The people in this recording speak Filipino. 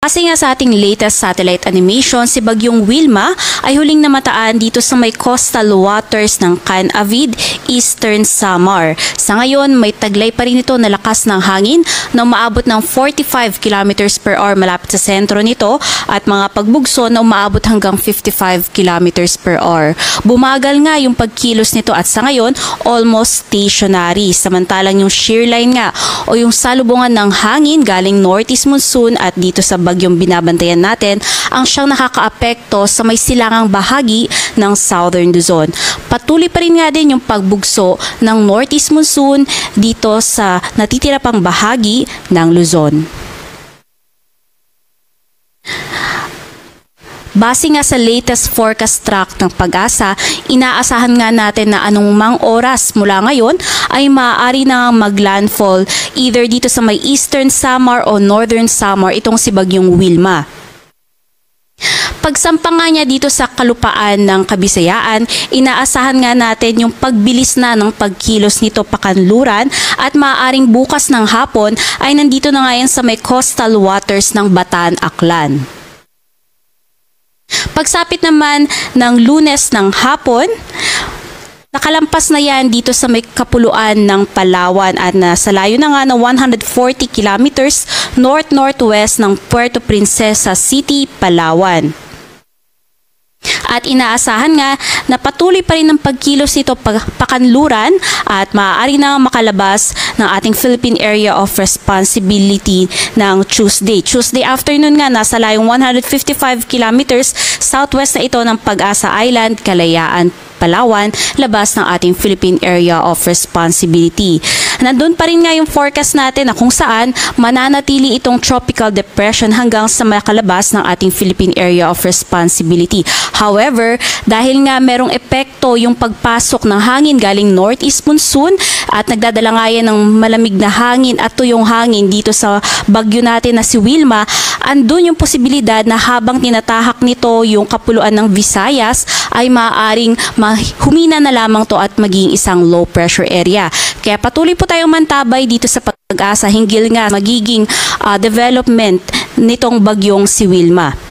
Kasi nga sa ating latest satellite animation, si Bagyong Wilma ay huling namataan dito sa may coastal waters ng Canavid, Eastern Samar. Sa ngayon, may taglay pa rin ito na lakas ng hangin na umaabot ng 45 km per hour malapit sa sentro nito at mga pagbugso na umaabot hanggang 55 km per hour. Bumagal nga yung pagkilos nito at sa ngayon, almost stationary. Samantalang yung shear line nga o yung salubungan ng hangin galing northeast monsoon at dito sa bagyong binabantayan natin ang siyang nakakaapekto sa may silangang bahagi ng Southern Luzon. Patuloy pa rin nga din yung pagbugso ng northeast monsoon dito sa natitira pang bahagi ng Luzon. Base nga sa latest forecast track ng Pag-asa, inaasahan nga natin na anumang oras mula ngayon ay maaari na maglandfall either dito sa may Eastern Samar o Northern Samar itong si Bagyong Wilma. Pagsampa nga niya dito sa kalupaan ng Kabisayaan, inaasahan nga natin yung pagbilis na ng pagkilos nito pakanluran at maaaring bukas ng hapon ay nandito na ngayon sa may coastal waters ng Bataan, Aklan. Pagsapit naman ng Lunes ng hapon, nakalampas na yan dito sa may kapuluan ng Palawan at nasa layo na nga na 140 kilometers north-northwest ng Puerto Princesa City, Palawan. At inaasahan nga na patuloy pa rin ang pagkilos nito pakanluran at maaari na makalabas ng ating Philippine Area of Responsibility ng Tuesday. Tuesday afternoon nga nasa layong 155 kilometers southwest na ito ng Pag-asa Island, Kalayaan, Palawan, labas ng ating Philippine Area of Responsibility. Nandun pa rin nga yung forecast natin na kung saan mananatili itong tropical depression hanggang sa makalabas ng ating Philippine Area of Responsibility. However, dahil nga merong epekto yung pagpasok ng hangin galing northeast monsoon at nagdadala nga yan ng malamig na hangin at tuyong hangin dito sa bagyo natin na si Wilma, andun yung posibilidad na habang tinatahak nito yung kapuluan ng Visayas ay maaaring humina na lamang to at maging isang low pressure area. Kaya patuloy po tayong mantabay dito sa Pag-asa hinggil nga magiging development nitong bagyong si Wilma.